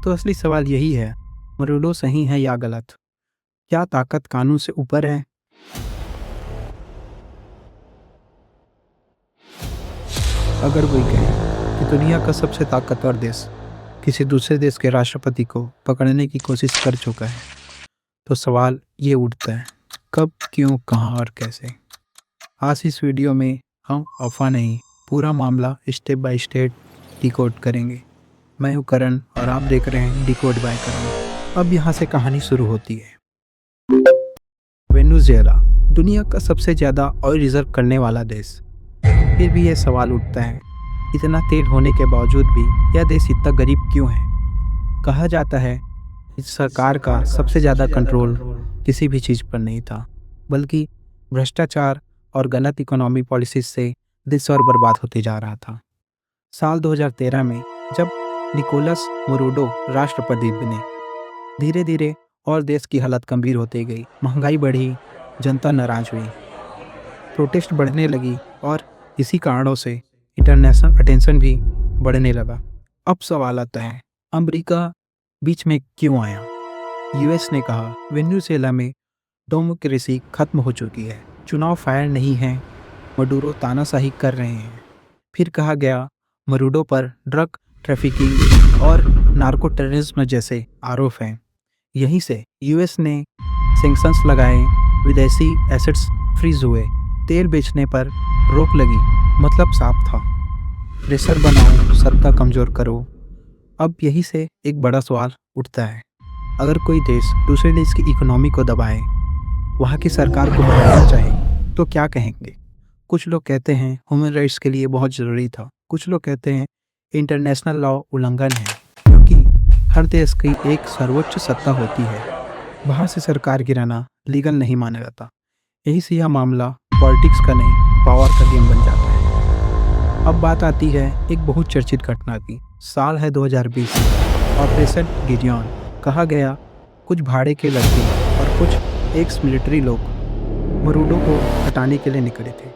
तो असली सवाल यही है, मरूडो सही है या गलत? क्या ताकत कानून से ऊपर है? अगर कोई कहे कि दुनिया का सबसे ताकतवर देश किसी दूसरे देश के राष्ट्रपति को पकड़ने की कोशिश कर चुका है, तो सवाल ये उठता है, कब, क्यों, कहाँ और कैसे? आज इस वीडियो में हम अफवाह नहीं, पूरा मामला स्टेप बाय स्टेप डिकोड करेंगे। मैं हूँ करण और आप देख रहे हैं डिकोड बाय करण। अब यहाँ से कहानी शुरू होती है। वेनेजुएला दुनिया का सबसे ज़्यादा ऑयल रिजर्व करने वाला देश। फिर भी यह सवाल उठता है, इतना तेल होने के बावजूद भी यह देश इतना गरीब क्यों है? कहा जाता है कि सरकार का सबसे ज़्यादा कंट्रोल किसी भी चीज़ पर नहीं था, बल्कि भ्रष्टाचार और गलत इकोनॉमी पॉलिसीज से देश और बर्बाद होते जा रहा था। साल 2013 में जब निकोलस मडुरो राष्ट्रपति बने, धीरे धीरे और देश की हालत गंभीर होती गई। महंगाई बढ़ी, जनता नाराज हुई, प्रोटेस्ट बढ़ने लगी और इसी कारणों से इंटरनेशनल अटेंशन भी बढ़ने लगा। अब सवाल आता है, अमेरिका बीच में क्यों आया? यूएस ने कहा वेनेजुएला में डेमोक्रेसी खत्म हो चुकी है, चुनाव फायर नहीं है, मडुरो तानाशाही कर रहे हैं। फिर कहा गया मडुरो पर ड्रग ट्रैफिकिंग और नार्को टेररिज्म जैसे आरोप हैं। यहीं से यूएस ने सैंक्शंस लगाए, विदेशी एसेट्स फ्रीज हुए, तेल बेचने पर रोक लगी। मतलब साफ था, प्रेशर बनाओ, सत्ता कमज़ोर करो। अब यही से एक बड़ा सवाल उठता है, अगर कोई देश दूसरे देश की इकोनॉमी को दबाए, वहाँ की सरकार को बढ़ाना चाहे, तो क्या कहेंगे? कुछ लोग कहते हैं ह्यूमन राइट्स के लिए बहुत ज़रूरी था, कुछ लोग कहते हैं इंटरनेशनल लॉ उल्लंघन है, क्योंकि हर देश की एक सर्वोच्च सत्ता होती है, बाहर से सरकार गिराना लीगल नहीं माना जाता। यही से यह मामला पॉलिटिक्स का नहीं, पावर का गेम बन जाता है। अब बात आती है एक बहुत चर्चित घटना की। साल है 2020, ऑपरेशन गिडियन। कहा गया कुछ भाड़े के लड़के और कुछ एक्स मिलिट्री लोग मडुरो को हटाने के लिए निकले थे।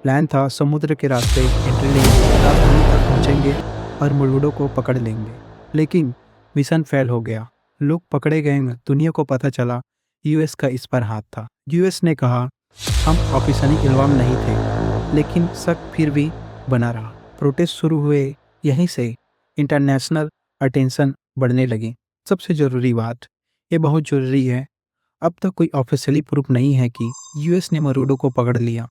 प्लान था समुद्र के रास्ते एंट्री लेंगे, राजधानी तक पहुंचेंगे और मडुरो को पकड़ लेंगे। लेकिन मिशन फेल हो गया, लोग पकड़े गए। दुनिया को पता चला यूएस का इस पर हाथ था। यूएस ने कहा हम ऑफिशियली इन्वॉल्व नहीं थे, लेकिन शक फिर भी बना रहा। प्रोटेस्ट शुरू हुए, यहीं से इंटरनेशनल अटेंशन बढ़ने लगी। सबसे ज़रूरी बात, ये बहुत ज़रूरी है, अब तक कोई ऑफिशियली प्रूफ नहीं है कि यूएस ने मडुरो को पकड़ लिया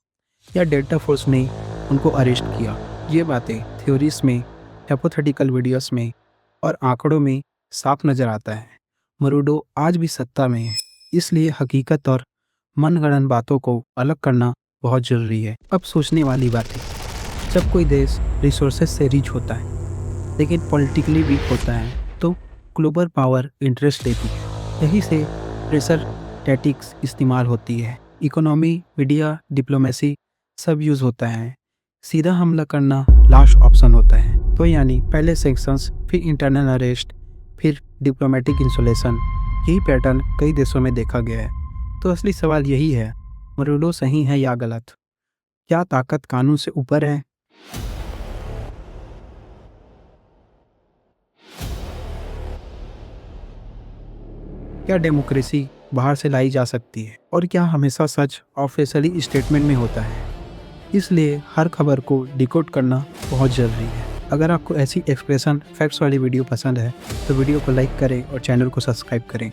या डेल्टा फोर्स ने उनको अरेस्ट किया। ये बातें थ्योरीज में, हाइपोथेटिकल वीडियोस में और आंकड़ों में साफ नज़र आता है। मडुरो आज भी सत्ता में है, इसलिए हकीकत और मनगढ़ंत बातों को अलग करना बहुत ज़रूरी है। अब सोचने वाली बात है, जब कोई देश रिसोर्सेज से रिच होता है लेकिन पॉलिटिकली वीक होता है, तो ग्लोबल पावर इंटरेस्ट लेती है। यही से प्रेशर टैक्टिक्स इस्तेमाल होती है। इकोनॉमी, मीडिया, डिप्लोमेसी सब यूज़ होता है। सीधा हमला करना लास्ट ऑप्शन होता है। तो यानी पहले सैंक्शंस, फिर इंटरनल अरेस्ट, फिर डिप्लोमेटिक इंसुलेशन। यही पैटर्न कई देशों में देखा गया है। तो असली सवाल यही है, मडुरो सही है या गलत? क्या ताकत कानून से ऊपर है? क्या डेमोक्रेसी बाहर से लाई जा सकती है? और क्या हमेशा सच ऑफिशियली स्टेटमेंट में होता है? इसलिए हर खबर को डिकोड करना बहुत ज़रूरी है। अगर आपको ऐसी एक्सप्रेशन फैक्ट्स वाली वीडियो पसंद है, तो वीडियो को लाइक करें और चैनल को सब्सक्राइब करें।